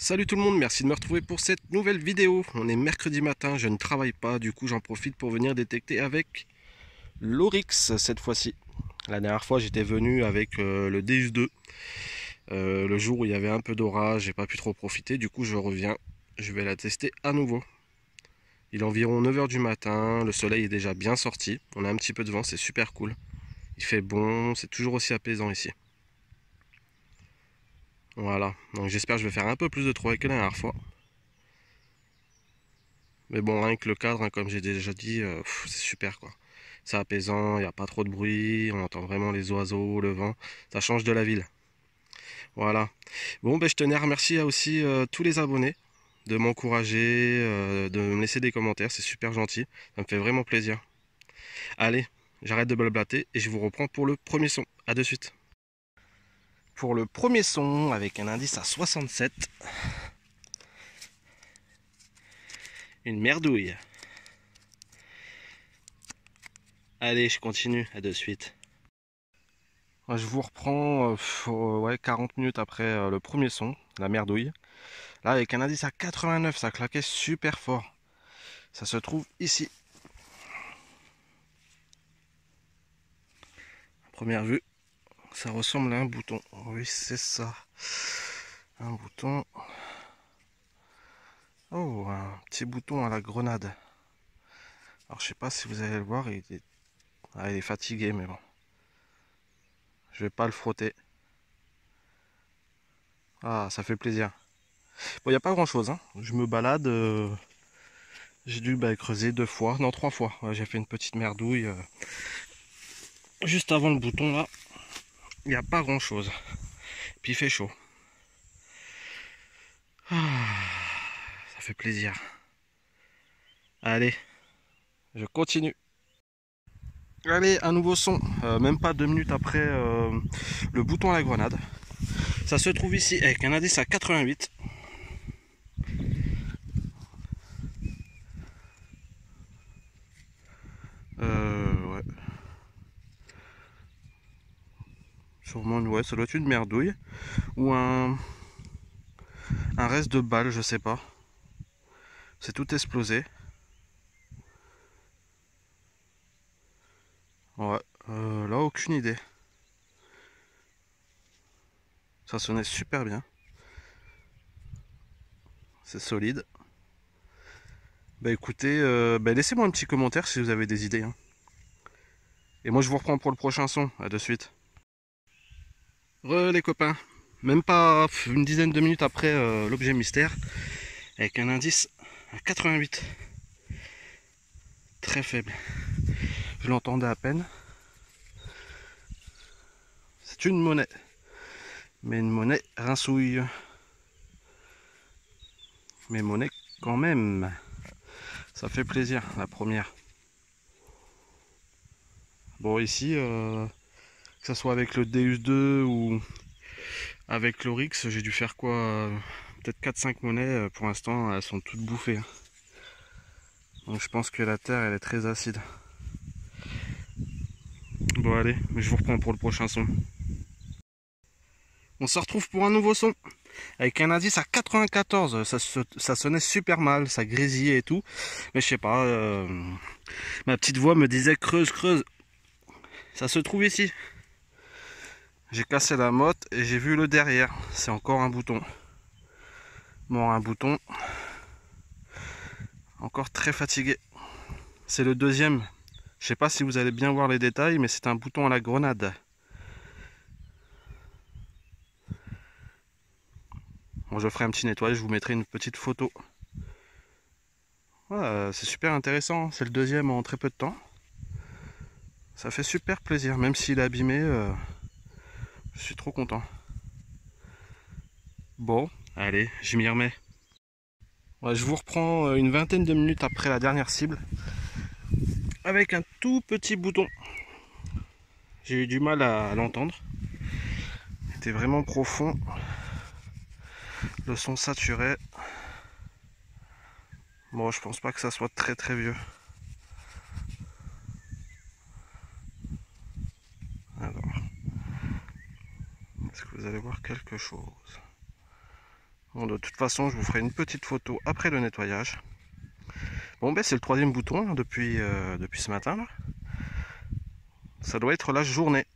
Salut tout le monde, merci de me retrouver pour cette nouvelle vidéo. On est mercredi matin, je ne travaille pas, du coup j'en profite pour venir détecter avec l'Oryx cette fois-ci. La dernière fois j'étais venu avec le Deus 2, le jour où il y avait un peu d'orage, j'ai pas pu trop profiter, du coup je reviens, je vais la tester à nouveau. Il est environ 9 h du matin, le soleil est déjà bien sorti, on a un petit peu de vent, c'est super cool. Il fait bon, c'est toujours aussi apaisant ici. Voilà, donc j'espère que je vais faire un peu plus de travail que la dernière fois. Mais bon, rien que le cadre, hein, comme j'ai déjà dit, c'est super quoi. C'est apaisant, il n'y a pas trop de bruit, on entend vraiment les oiseaux, le vent, ça change de la ville. Voilà. Bon, ben, je tenais à remercier aussi tous les abonnés de m'encourager, de me laisser des commentaires, c'est super gentil, ça me fait vraiment plaisir. Allez, j'arrête de blablater et je vous reprends pour le premier son. A de suite. Pour le premier son, avec un indice à 67, une merdouille. Allez, je continue, à de suite. Je vous reprends ouais, 40 minutes après le premier son, la merdouille. Là, avec un indice à 89, ça claquait super fort. Ça se trouve ici. À première vue, ça ressemble à un bouton. Oui, c'est ça. Un bouton. Oh, un petit bouton à la grenade. Alors, je sais pas si vous allez le voir, il est fatigué, mais bon. Je vais pas le frotter. Ah, ça fait plaisir. Bon, il n'y a pas grand chose, hein. Je me balade. J'ai dû creuser 2 fois, non 3 fois. Ouais, j'ai fait une petite merdouille. Juste avant le bouton là, il n'y a pas grand chose. Puis il fait chaud. Ça fait plaisir. Allez, je continue. Allez, un nouveau son. Même pas 2 minutes après le bouton à la grenade. Ça se trouve ici avec un indice à 88. Ouais. Sûrement, ouais, ça doit être une merdouille. Ou un reste de balle, je sais pas. C'est tout explosé. Ouais, là, aucune idée. Ça sonnait super bien. C'est solide. Bah écoutez, laissez-moi un petit commentaire si vous avez des idées, hein. Et moi je vous reprends pour le prochain son. À de suite. Les copains. Même pas une dizaine de minutes après l'objet mystère. Avec un indice à 88. Très faible. Je l'entendais à peine. C'est une monnaie. Mais une monnaie rincouille. Mais monnaie quand même. Ça fait plaisir, la première. Bon, ici, que ce soit avec le Deus 2 ou avec l'Oryx, j'ai dû faire quoi peut-être 4-5 monnaies. Pour l'instant, elles sont toutes bouffées. Donc je pense que la terre, elle est très acide. Bon, allez, je vous reprends pour le prochain son. On se retrouve pour un nouveau son. Avec un indice à 94. Ça sonnait super mal, ça grésillait et tout. Mais je sais pas, ma petite voix me disait creuse, creuse. Ça se trouve ici. J'ai cassé la motte et j'ai vu le derrière. C'est encore un bouton. Bon, un bouton. Encore très fatigué. C'est le deuxième. Je sais pas si vous allez bien voir les détails, mais c'est un bouton à la grenade. Bon, je ferai un petit nettoyage, je vous mettrai une petite photo. Voilà, c'est super intéressant. C'est le deuxième en très peu de temps. Ça fait super plaisir, même s'il est abîmé. Je suis trop content. Bon, allez, je m'y remets. Ouais, je vous reprends une vingtaine de minutes après la dernière cible. Avec un tout petit bouton. J'ai eu du mal à l'entendre. C'était vraiment profond. Le son saturait. Bon, je pense pas que ça soit très très vieux. Alors, est-ce que vous allez voir quelque chose? Bon, de toute façon, je vous ferai une petite photo après le nettoyage. Bon, ben c'est le troisième bouton hein, depuis ce matin. Là. Ça doit être la journée.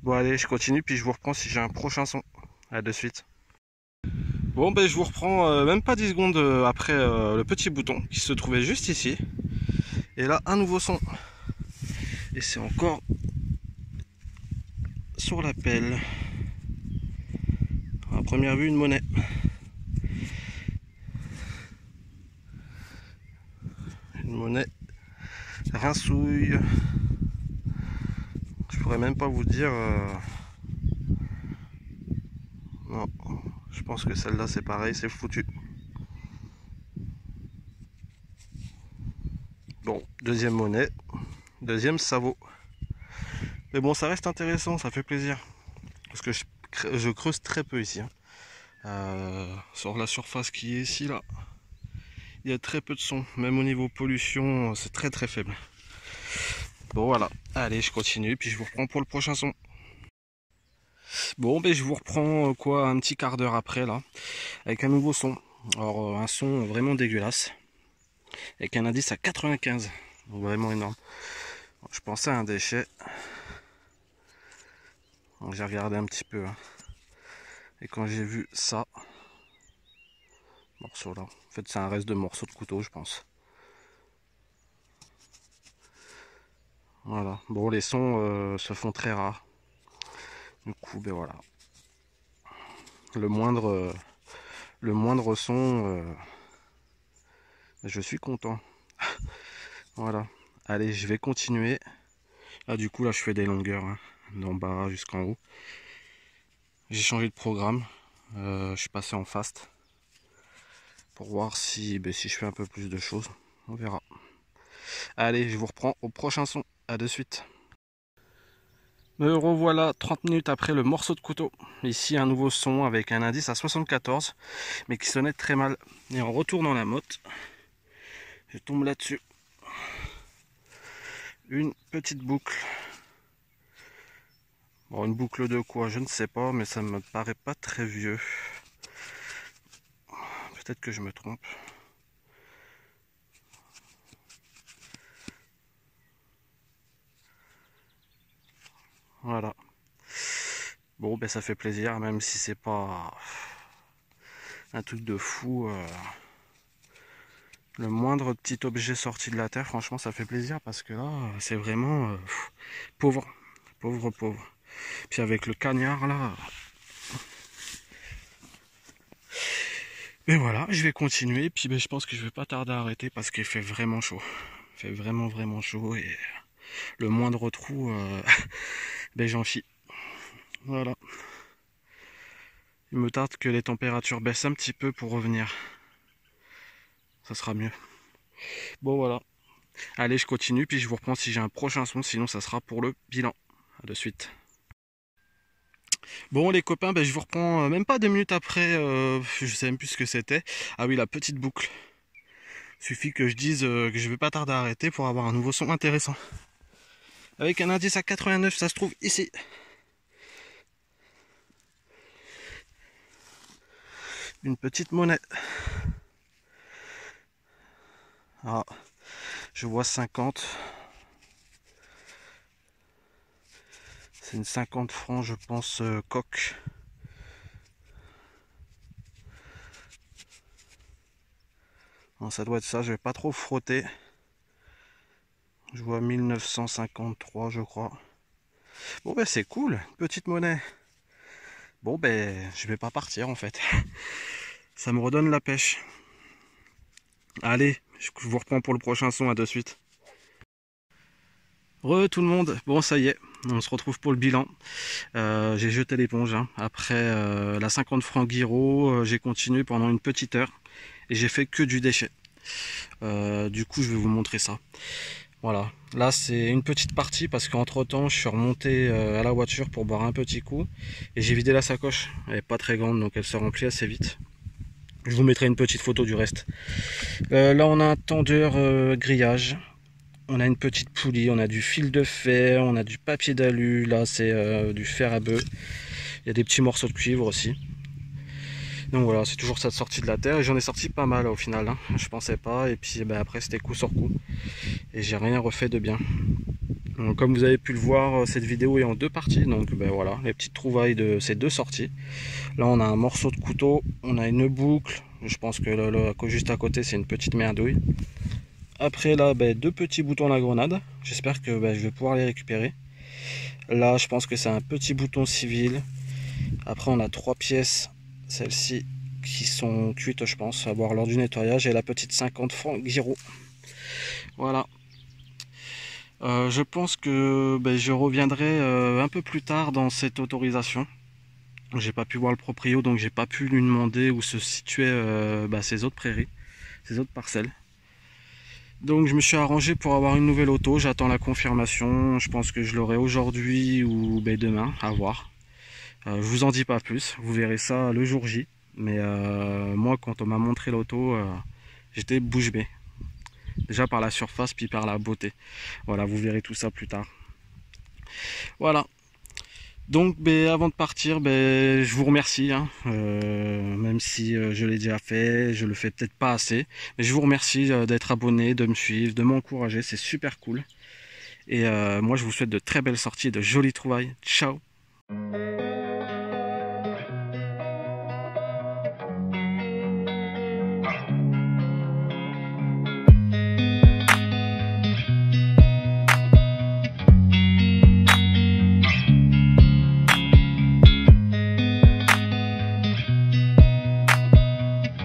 Bon, allez, je continue, puis je vous reprends si j'ai un prochain son. À de suite. Bon, ben je vous reprends même pas 10 secondes après le petit bouton qui se trouvait juste ici. Et là, un nouveau son. Et c'est encore sur la pelle. À première vue, une monnaie. Une monnaie rincouille. Je pourrais même pas vous dire. Non, je pense que celle-là c'est pareil, c'est foutu. Bon, deuxième monnaie, deuxième sabot. Mais bon, ça reste intéressant, ça fait plaisir. Parce que je creuse très peu ici. Sur la surface qui est ici, là, il y a très peu de son. Même au niveau pollution, c'est très très faible. Bon, voilà. Allez, je continue, puis je vous reprends pour le prochain son. Bon, ben je vous reprends quoi, un petit quart d'heure après, là, avec un nouveau son. Alors, un son vraiment dégueulasse. Avec un indice à 95. Donc, vraiment énorme. Je pensais à un déchet. J'ai regardé un petit peu. Hein. Et quand j'ai vu ça, morceau là, en fait c'est un reste de morceau de couteau je pense. Voilà, bon les sons se font très rares. Du coup ben voilà. Le moindre son, je suis content. Voilà, allez je vais continuer. Ah du coup là je fais des longueurs, hein, d'en bas jusqu'en haut. J'ai changé de programme, je suis passé en fast. Pour voir si je fais un peu plus de choses, on verra. Allez, je vous reprends au prochain son, à de suite. Me revoilà 30 minutes après le morceau de couteau. Ici un nouveau son avec un indice à 74, mais qui sonnait très mal. Et en retournant la motte, je tombe là-dessus. Une petite boucle. Bon, une boucle de quoi, je ne sais pas, mais ça me paraît pas très vieux. Peut-être que je me trompe. Voilà. Bon, ben ça fait plaisir, même si c'est pas un truc de fou. Le moindre petit objet sorti de la terre, franchement, ça fait plaisir parce que là, c'est vraiment pauvre, pauvre. Puis avec le cagnard là. Mais voilà, je vais continuer. Puis je pense que je vais pas tarder à arrêter parce qu'il fait vraiment chaud. Il fait vraiment chaud et le moindre trou, j'en chie. Voilà. Il me tarde que les températures baissent un petit peu pour revenir. Ça sera mieux. Bon voilà. Allez, je continue, puis je vous reprends si j'ai un prochain son, sinon ça sera pour le bilan. A de suite. Bon les copains, je vous reprends même pas 2 minutes après, je sais même plus ce que c'était. Ah oui, la petite boucle. Suffit que je dise que je vais pas tarder à arrêter pour avoir un nouveau son intéressant. Avec un indice à 89, ça se trouve ici. Une petite monnaie. Ah, je vois 50. C'est une 50 francs, je pense, coque. Bon, ça doit être ça, je vais pas trop frotter. Je vois 1953, je crois. Bon, c'est cool, petite monnaie. Bon, je vais pas partir en fait. Ça me redonne la pêche. Allez, je vous reprends pour le prochain son, à de suite. Re tout le monde, bon ça y est, on se retrouve pour le bilan. J'ai jeté l'éponge, hein. Après la 50 francs Guiraud, j'ai continué pendant une petite heure et j'ai fait que du déchet. Du coup je vais vous montrer ça. Voilà, là c'est une petite partie parce qu'entre temps je suis remonté à la voiture pour boire un petit coup et j'ai vidé la sacoche. Elle n'est pas très grande donc elle se remplit assez vite. Je vous mettrai une petite photo du reste. Là on a un tendeur grillage. On a une petite poulie, on a du fil de fer, on a du papier d'alu, là c'est du fer à bœuf. Il y a des petits morceaux de cuivre aussi. Donc voilà, c'est toujours cette sortie de la terre et j'en ai sorti pas mal au final, hein. Je pensais pas et puis après c'était coup sur coup et j'ai rien refait de bien. Donc, comme vous avez pu le voir, cette vidéo est en deux parties, donc voilà, les petites trouvailles de ces deux sorties. Là on a un morceau de couteau, on a une boucle, je pense que juste à côté c'est une petite merdouille. Après là, deux petits boutons à la grenade, j'espère que je vais pouvoir les récupérer. Là je pense que c'est un petit bouton civil. Après on a 3 pièces, celles-ci qui sont cuites je pense, à voir lors du nettoyage, et la petite 50 francs Giro. Voilà. Je pense que je reviendrai un peu plus tard dans cette autorisation. J'ai pas pu voir le proprio, donc j'ai pas pu lui demander où se situaient ces autres prairies, ces autres parcelles. Donc je me suis arrangé pour avoir une nouvelle auto, j'attends la confirmation, je pense que je l'aurai aujourd'hui ou demain, à voir. Je vous en dis pas plus, vous verrez ça le jour J. Mais moi quand on m'a montré l'auto, j'étais bouche bée. Déjà par la surface puis par la beauté. Voilà, vous verrez tout ça plus tard. Voilà. Donc avant de partir, je vous remercie, hein. Même si je l'ai déjà fait, je le fais peut-être pas assez. Mais je vous remercie d'être abonné, de me suivre, de m'encourager, c'est super cool. Et moi je vous souhaite de très belles sorties, de jolies trouvailles. Ciao!